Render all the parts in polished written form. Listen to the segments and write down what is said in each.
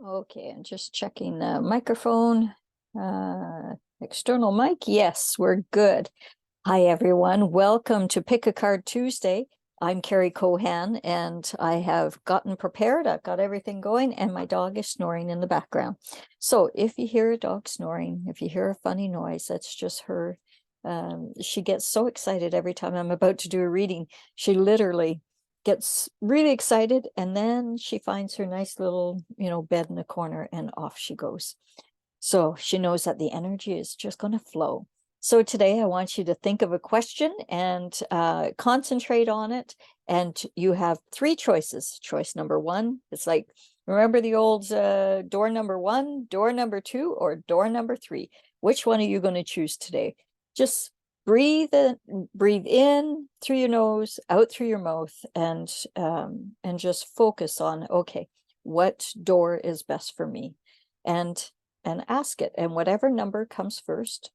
Okay, I'm just checking the microphone. External mic. Yes, we're good. Hi, everyone. Welcome to Pick a Card Tuesday. I'm Carrie Kohan, and I have gotten prepared. I've got everything going, and my dog is snoring in the background. So if you hear a dog snoring, if you hear a funny noise, that's just her. She gets so excited every time I'm about to do a reading. She literally gets really excited, and then she finds her nice little, bed in the corner, and off she goes. So she knows that the energy is just going to flow. So today I want you to think of a question and concentrate on it. And you have three choices. Choice number one, it's like, remember the old door number one, door number two, or door number three? Which one are you going to choose today? Just breathe in through your nose, out through your mouth, and just focus on, okay, what door is best for me? And ask it. And whatever number comes first,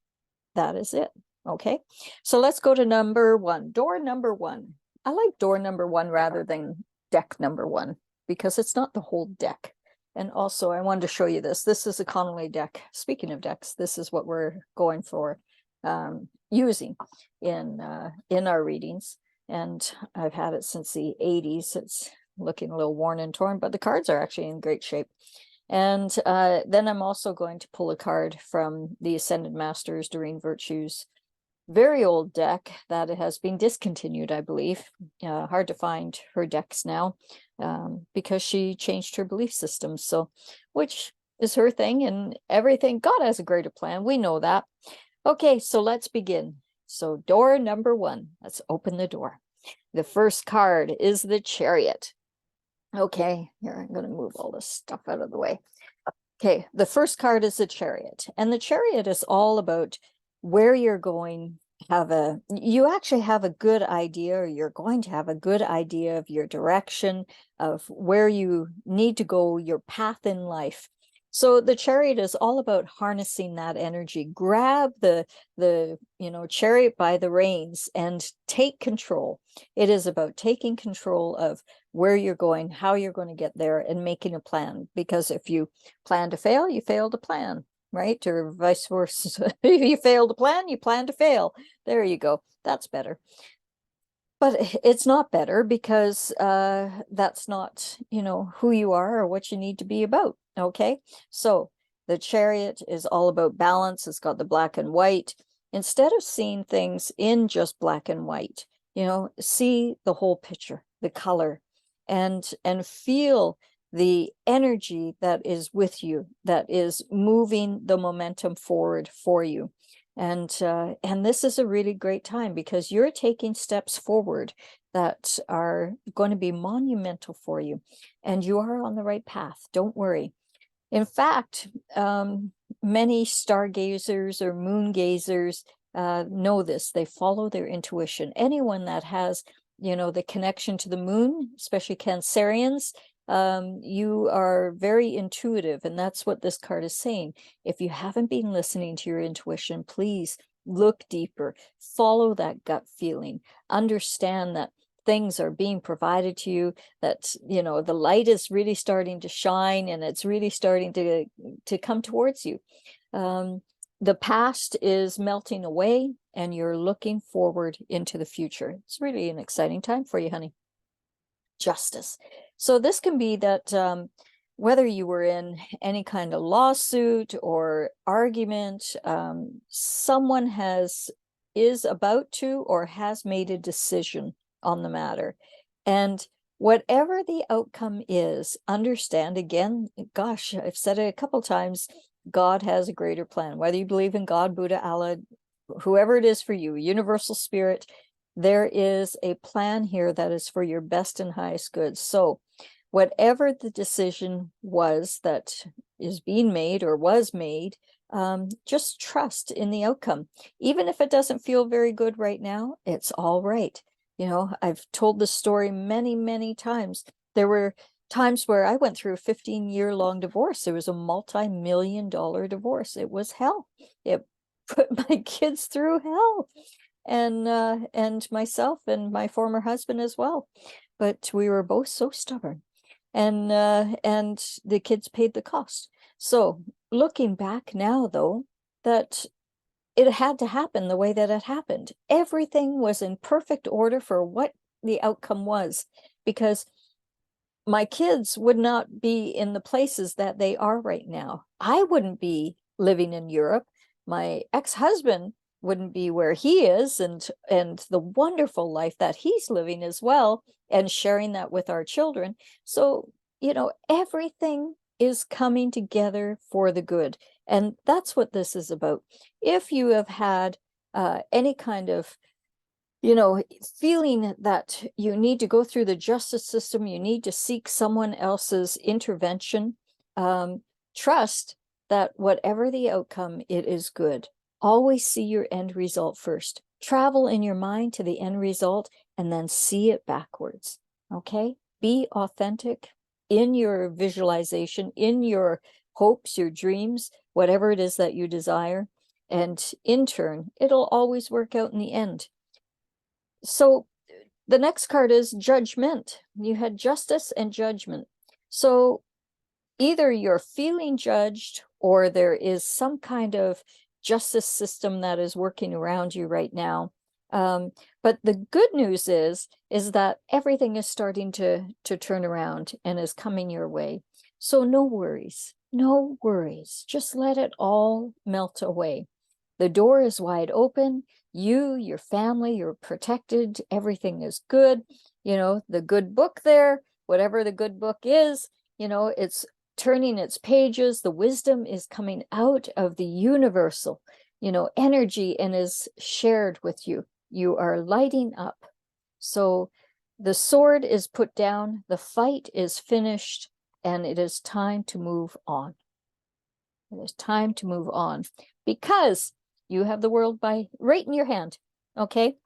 that is it. Okay. So let's go to number one, door number one. I like door number one rather than deck number one because it's not the whole deck. And also I wanted to show you this. This is a Connolly deck. Speaking of decks, this is what we're going for using in our readings. And I've had it since the 80s. It's looking a little worn and torn, but the cards are actually in great shape. And then I'm also going to pull a card from the Ascended Masters Doreen Virtue's very old deck that has been discontinued, I believe. Hard to find her decks now because she changed her belief system. So, which is her thing, and everything. God has a greater plan. We know that. Okay, so let's begin. So door number one, let's open the door. The first card is the Chariot. Okay, here I'm going to move all this stuff out of the way. Okay, the first card is the Chariot, and the Chariot is all about where you're going. You actually have a good idea, or you're going to have a good idea of your direction, of where you need to go, your path in life. So the Chariot is all about harnessing that energy. Grab the chariot by the reins and take control. It is about taking control of where you're going, how you're going to get there, and making a plan. Because if you plan to fail, you fail to plan, right? Or vice versa. If you fail to plan, you plan to fail. There you go. That's better. But it's not better because that's not, who you are or what you need to be about. Okay, so the Chariot is all about balance. It's got the black and white. Instead of seeing things in just black and white, see the whole picture, the color, and feel the energy that is with you, that is moving the momentum forward for you. And this is a really great time because you're taking steps forward that are going to be monumental for you, and you are on the right path. Don't worry. In fact, many stargazers or moon gazers know this. They follow their intuition. Anyone that has, the connection to the moon, especially Cancerians, you are very intuitive, and that's what this card is saying. If you haven't been listening to your intuition, please look deeper, follow that gut feeling, understand that things are being provided to you, that the light is really starting to shine, and it's really starting to come towards you. The past is melting away, and you're looking forward into the future. It's really an exciting time for you, honey. Justice. So this can be that whether you were in any kind of lawsuit or argument, someone is about to or has made a decision on the matter. And whatever the outcome is, understand, again, gosh, I've said it a couple times, God has a greater plan. Whether you believe in God, Buddha, Allah, whoever it is for you, universal spirit, there is a plan here that is for your best and highest good. So whatever the decision was that is being made or was made, just trust in the outcome. Even if it doesn't feel very good right now, it's all right. I've told this story many, many times. There were times where I went through a 15-year-long divorce. It was a multi-million-dollar divorce. It was hell. It put my kids through hell, and myself and my former husband as well. But we were both so stubborn. and the kids paid the cost. So looking back now, though, that it had to happen the way that it happened. Everything was in perfect order for what the outcome was, because my kids would not be in the places that they are right now. I wouldn't be living in Europe. My ex-husband wouldn't be where he is, and the wonderful life that he's living as well, and sharing that with our children. So, everything is coming together for the good. And that's what this is about. If you have had any kind of feeling that you need to go through the justice system, you need to seek someone else's intervention, trust that whatever the outcome, it is good. Always see your end result first. Travel in your mind to the end result and then see it backwards. Okay? Be authentic in your visualization, in your hopes, your dreams, whatever it is that you desire. And in turn, it'll always work out in the end. So the next card is judgment. You had justice and judgment. So either you're feeling judged, or there is some kind of justice system that is working around you right now. But the good news is that everything is starting to turn around and is coming your way. So no worries, no worries. Just let it all melt away. The door is wide open. You, your family, you're protected. Everything is good. The good book there, whatever the good book is, it's turning its pages. The wisdom is coming out of the universal, energy, and is shared with you. You are lighting up. So the sword is put down, the fight is finished, and it is time to move on. It is time to move on, because you have the world right in your hand. Okay?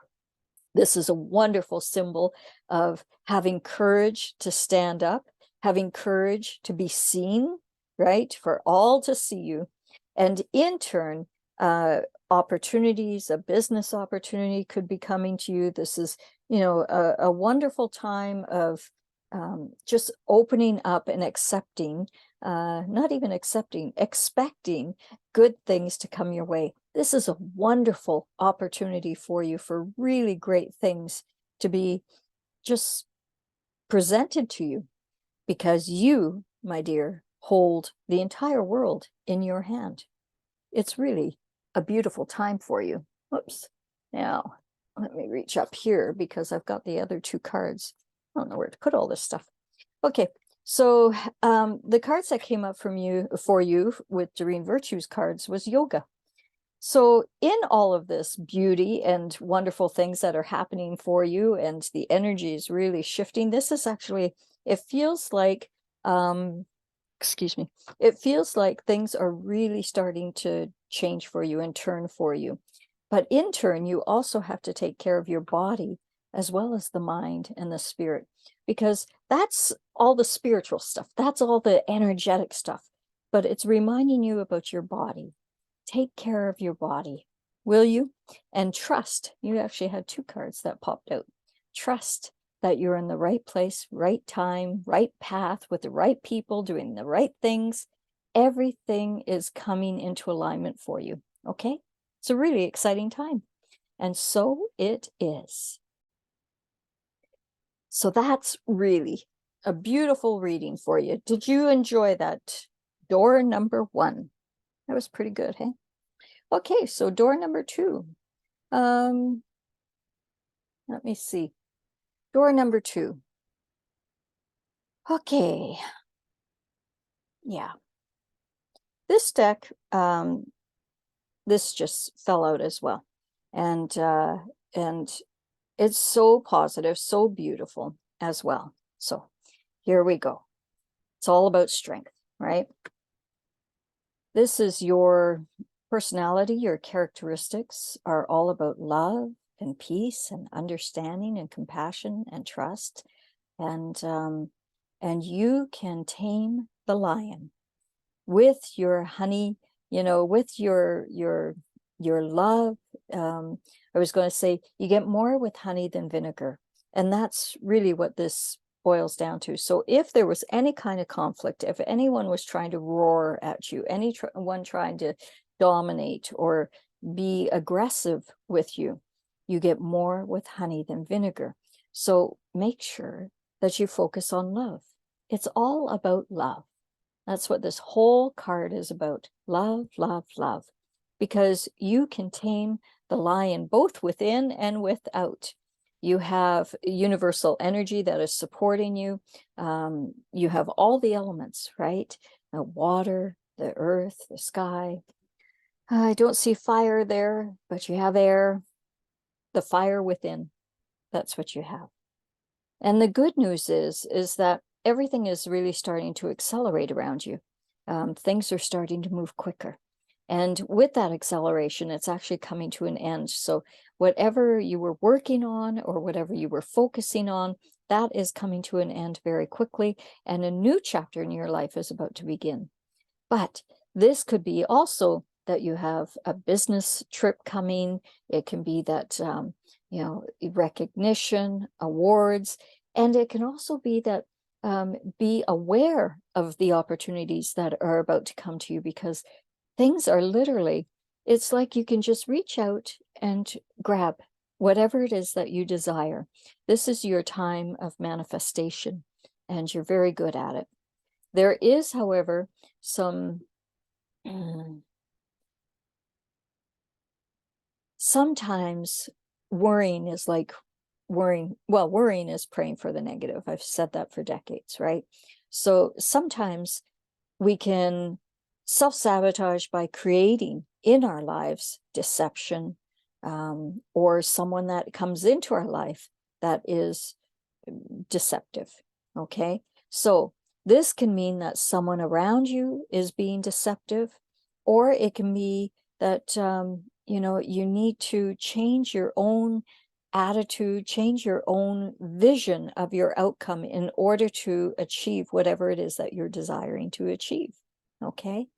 This is a wonderful symbol of having courage to stand up, having courage to be seen, right? For all to see you. And in turn, opportunities, a business opportunity could be coming to you. This is, a wonderful time of just opening up and accepting, not even accepting, expecting good things to come your way. This is a wonderful opportunity for you, for really great things to be just presented to you, because you, my dear, hold the entire world in your hand. It's really a beautiful time for you. Whoops. Now, let me reach up here, because I've got the other two cards. I don't know where to put all this stuff. Okay, so the cards that came up for you with Doreen Virtue's cards was yoga. So in all of this beauty and wonderful things that are happening for you, and the energy is really shifting, this is actually, it feels like, excuse me, it feels like things are really starting to change for you and turn for you. But in turn, you also have to take care of your body as well as the mind and the spirit, because that's all the spiritual stuff. That's all the energetic stuff. But it's reminding you about your body. Take care of your body, will you? And trust. You actually had two cards that popped out. Trust that you're in the right place, right time, right path, with the right people, doing the right things. Everything is coming into alignment for you, okay? It's a really exciting time. And so it is. So that's really a beautiful reading for you. Did you enjoy that? Door number 1. That was pretty good, hey? Okay, so door number 2. Let me see. Door number 2. Okay. Yeah. This deck, this just fell out as well. And it's so positive, so beautiful as well. So here we go. It's all about strength, right? This is your personality. Your characteristics are all about love and peace and understanding and compassion and trust. And you can tame the lion with your honey, with your love. I was going to say, you get more with honey than vinegar. And that's really what this boils down to. So if there was any kind of conflict, if anyone was trying to roar at you, anyone trying to dominate or be aggressive with you, you get more with honey than vinegar. So make sure that you focus on love. It's all about love. That's what this whole card is about. Love, love, love. Because you can tame the lion both within and without. You have universal energy that is supporting you. You have all the elements, right? The water, the earth, the sky. I don't see fire there, but you have air, the fire within. That's what you have. And the good news is that everything is really starting to accelerate around you. Things are starting to move quicker. And with that acceleration, it's actually coming to an end. So whatever you were working on or whatever you were focusing on, that is coming to an end very quickly. And a new chapter in your life is about to begin. But this could be also that you have a business trip coming. It can be that, recognition, awards, and it can also be that be aware of the opportunities that are about to come to you, because things are literally, it's like you can just reach out and grab whatever it is that you desire. This is your time of manifestation, and you're very good at it. There is, however, some sometimes worrying is like worrying is praying for the negative. I've said that for decades, right? So sometimes we can self-sabotage by creating in our lives deception, or someone that comes into our life that is deceptive. Okay, so this can mean that someone around you is being deceptive, or it can be that you need to change your own attitude, change your own vision of your outcome in order to achieve whatever it is that you're desiring to achieve. Okay,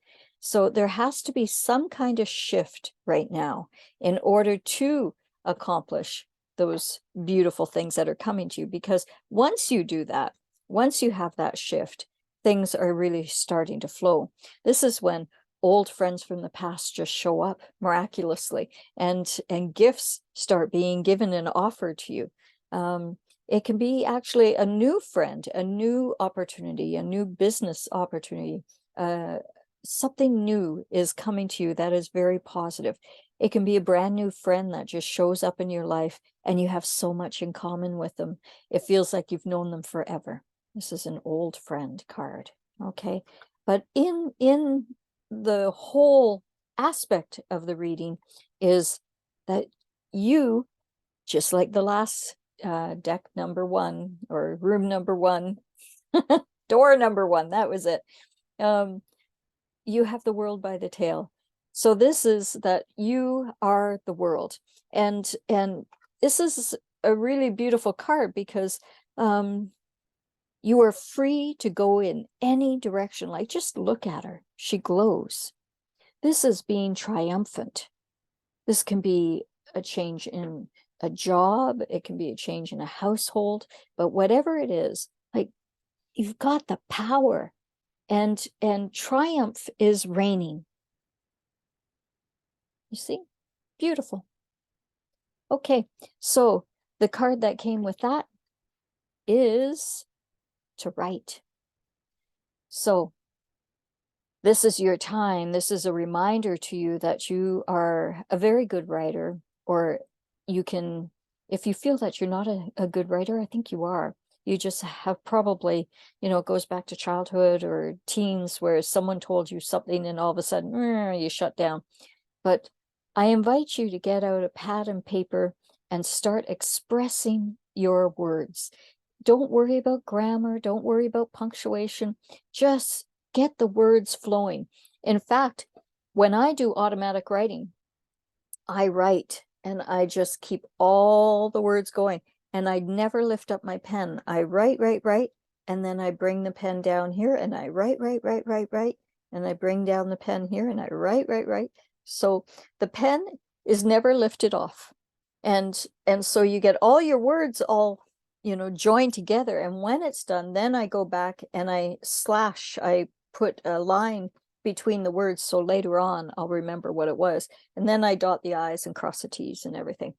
so there has to be some kind of shift right now in order to accomplish those beautiful things that are coming to you, because once you do that, once you have that shift, things are really starting to flow. This is when old friends from the past just show up miraculously, and gifts start being given and offered to you. It can be actually a new friend, a new opportunity, a new business opportunity. Something new is coming to you that is very positive. It can be a brand new friend that just shows up in your life, and you have so much in common with them. It feels like you've known them forever. This is an old friend card. Okay, but in the whole aspect of the reading is that you, just like the last deck number one, or room number one, door number one, that was it. You have the world by the tail. So this is that you are the world. And this is a really beautiful card, because you are free to go in any direction. Like, just look at her. She glows. This is being triumphant. This can be a change in a job. It can be a change in a household. But whatever it is, like, you've got the power, and triumph is reigning. You see? Beautiful. Okay, so the card that came with that is to write. So this is your time. This is a reminder to you that you are a very good writer, or you can, if you feel that you're not a good writer, I think you are. You just have probably, it goes back to childhood or teens, where someone told you something and all of a sudden you shut down. But I invite you to get out a pad and paper and start expressing your words. Don't worry about grammar. Don't worry about punctuation. Just get the words flowing. In fact, when I do automatic writing, I write and I just keep all the words going, and I never lift up my pen. I write, and then I bring the pen down here and I write, and I bring down the pen here and I write. So the pen is never lifted off. And so you get all your words all, join together. And when it's done, then I go back and I put a line between the words. So later on, I'll remember what it was. And then I dot the I's and cross the T's and everything.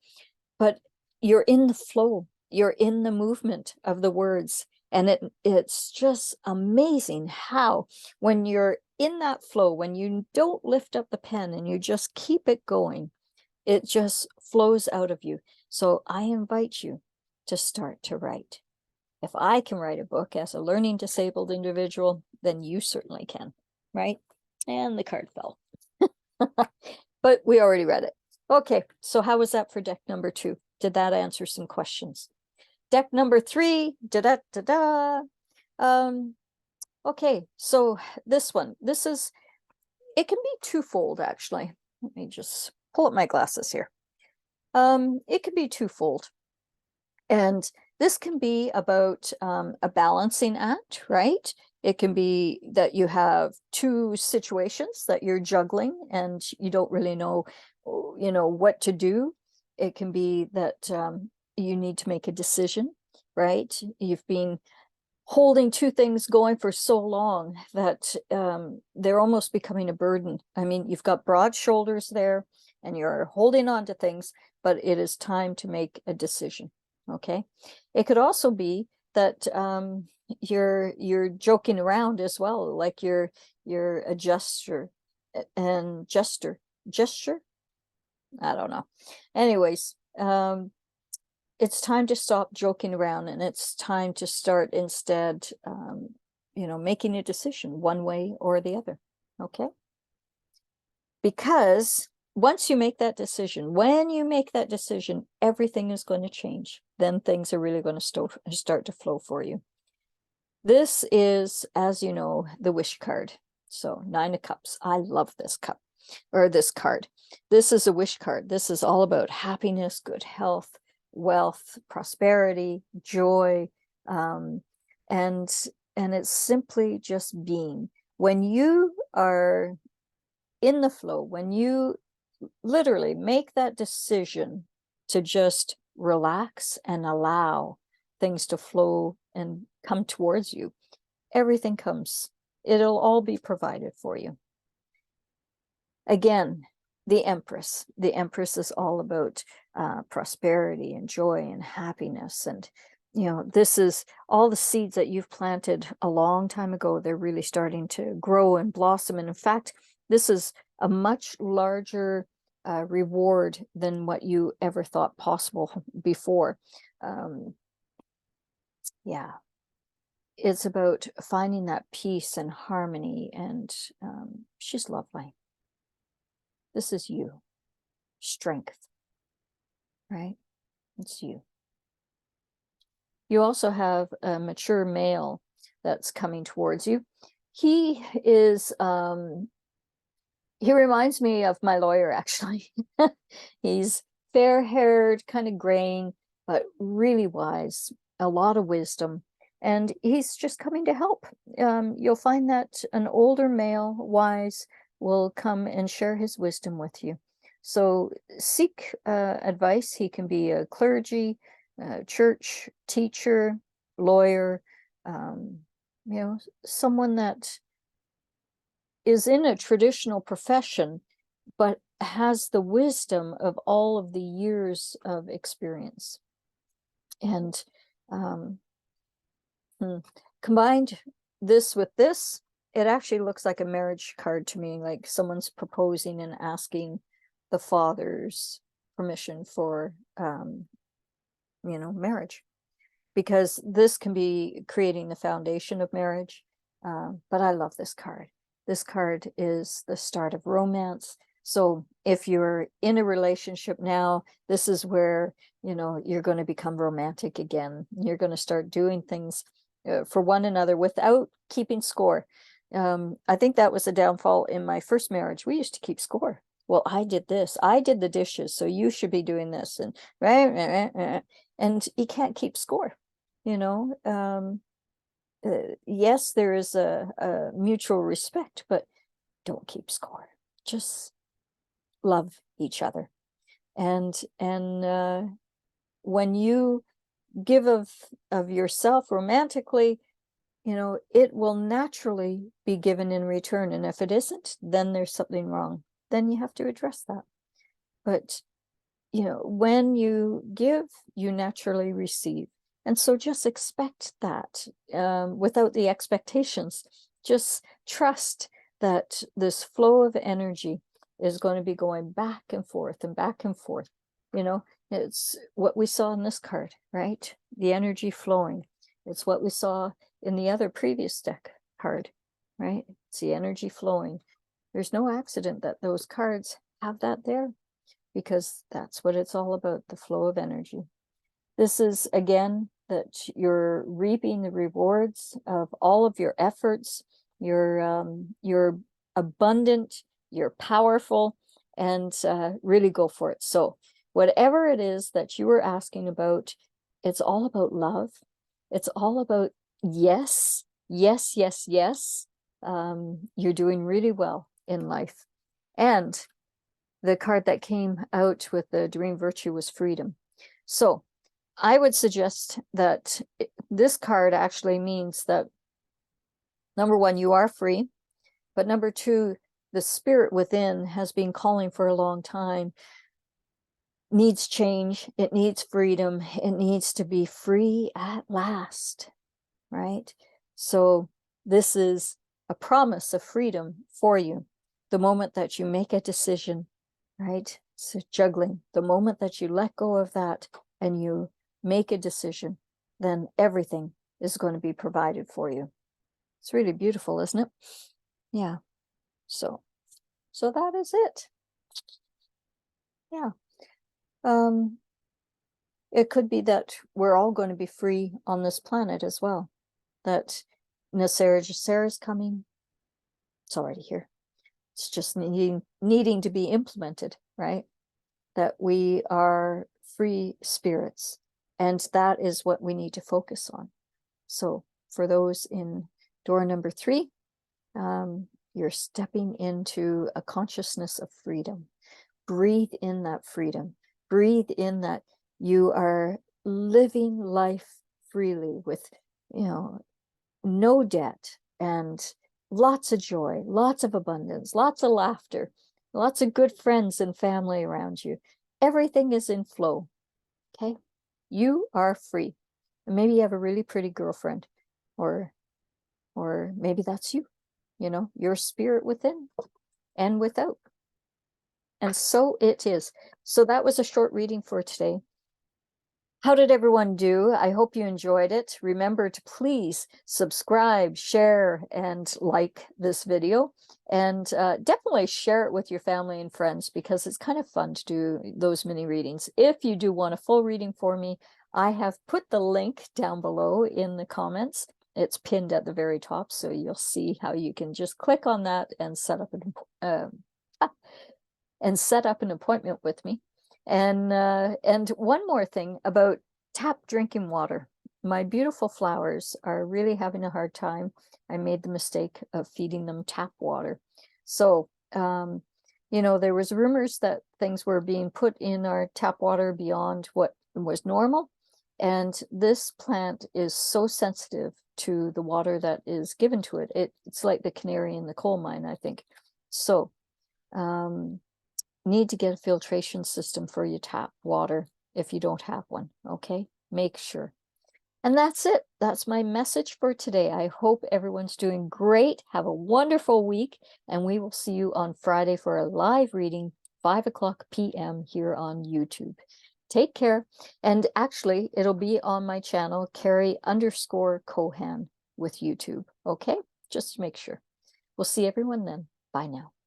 But you're in the flow, you're in the movement of the words. And it's just amazing how, when you're in that flow, when you don't lift up the pen and you just keep it going, it just flows out of you. So I invite you to start to write. If I can write a book as a learning disabled individual, then you certainly can, right? And the card fell. But we already read it. Okay, so how was that for deck number 2? Did that answer some questions? Deck number 3, da-da-da-da. Okay, so this one, it can be twofold, actually. Let me just pull up my glasses here. It can be twofold. And this can be about a balancing act, right? It can be that you have two situations that you're juggling and you don't really know, what to do. It can be that you need to make a decision, right? You've been holding two things going for so long that they're almost becoming a burden. I mean, you've got broad shoulders there and you're holding on to things, but it is time to make a decision. Okay. It could also be that you're joking around as well, like you're a gesture. I don't know. Anyways, it's time to stop joking around and it's time to start instead, making a decision one way or the other. Okay. Because once you make that decision, when you make that decision, everything is going to change. Then things are really going to start to flow for you. This is, as you know, the wish card. So 9 of Cups. I love this cup, or this card. This is a wish card. This is all about happiness, good health, wealth, prosperity, joy, and it's simply just being. When you are in the flow, when you literally make that decision to just relax and allow things to flow and come towards you, everything comes. It'll all be provided for you. Again, the Empress. The Empress is all about prosperity and joy and happiness. And, this is all the seeds that you've planted a long time ago. They're really starting to grow and blossom. And in fact, this is a much larger reward than what you ever thought possible before. Yeah. It's about finding that peace and harmony. And she's lovely. This is you. Strength, right? It's you. You also have a mature male that's coming towards you. He is, he reminds me of my lawyer, actually. He's fair-haired, kind of graying, but really wise, a lot of wisdom. And he's just coming to help. You'll find that an older male, wise, will come and share his wisdom with you. So seek advice. He can be a clergy, church teacher, lawyer, someone that is in a traditional profession, but has the wisdom of all of the years of experience. And combined this with this, it actually looks like a marriage card to me, like someone's proposing and asking the father's permission for marriage, because this can be creating the foundation of marriage. But I love this card. This card is the start of romance. So if you're in a relationship now, this is where, you're going to become romantic again. You're going to start doing things for one another without keeping score. I think that was a downfall in my first marriage. We used to keep score. Well, I did this. I did the dishes, so you should be doing this. And and you can't keep score, yes, there is a mutual respect, but don't keep score. Just love each other. And when you give of yourself romantically, you know, it will naturally be given in return. And if it isn't, then there's something wrong. Then you have to address that. But, you know, when you give, you naturally receive. And so just expect that without the expectations. Just trust that this flow of energy is going to be going back and forth and back and forth. You know, it's what we saw in this card, right? The energy flowing. It's what we saw in the other previous deck card, right? It's the energy flowing. There's no accident that those cards have that there, because that's what it's all about, the flow of energy. This is, again, that you're reaping the rewards of all of your efforts. You're abundant, you're powerful, and really go for it. So whatever it is that you were asking about, it's all about love. It's all about yes, yes, yes, yes. You're doing really well in life. And the card that came out with the dream virtue was freedom. So I would suggest that this card actually means that, number one, you are free, but number two, the spirit within has been calling for a long time, needs change, it needs freedom, it needs to be free at last, right? So this is a promise of freedom for you. The moment that you make a decision, right? So juggling, the moment that you let go of that and you make a decision, then everything is going to be provided for you. It's really beautiful, isn't it? Yeah. So that is it. Yeah. It could be that we're all going to be free on this planet as well. That Nasera is coming. It's already here. It's just needing to be implemented, right? That we are free spirits, and that is what we need to focus on. So for those in door number 3, you're stepping into a consciousness of freedom. Breathe in that freedom. Breathe in that you are living life freely with, you know, no debt and lots of joy, lots of abundance, lots of laughter, lots of good friends and family around you. Everything is in flow. Okay. You are free. And maybe you have a really pretty girlfriend, or maybe that's you, you know, your spirit within and without. And so it is. So that was a short reading for today. How did everyone do? I hope you enjoyed it. Remember to please subscribe, share, and like this video. And definitely share it with your family and friends, because it's kind of fun to do those mini readings. If you do want a full reading for me, I have put the link down below in the comments. It's pinned at the very top, so you'll see how you can just click on that and set up an appointment with me. And one more thing about tap drinking water. My beautiful flowers are really having a hard time. I made the mistake of feeding them tap water. So, you know, there was rumors that things were being put in our tap water beyond what was normal. And this plant is so sensitive to the water that is given to it. It's like the canary in the coal mine, I think. So, need to get a filtration system for your tap water if you don't have one. Okay, make sure. And that's it. That's my message for today. I hope everyone's doing great. Have a wonderful week, and we will see you on Friday for a live reading, 5:00 p.m. here on YouTube. Take care. And actually, it'll be on my channel, Carrie_Kohan with YouTube. Okay, just to make sure. We'll see everyone then. Bye now.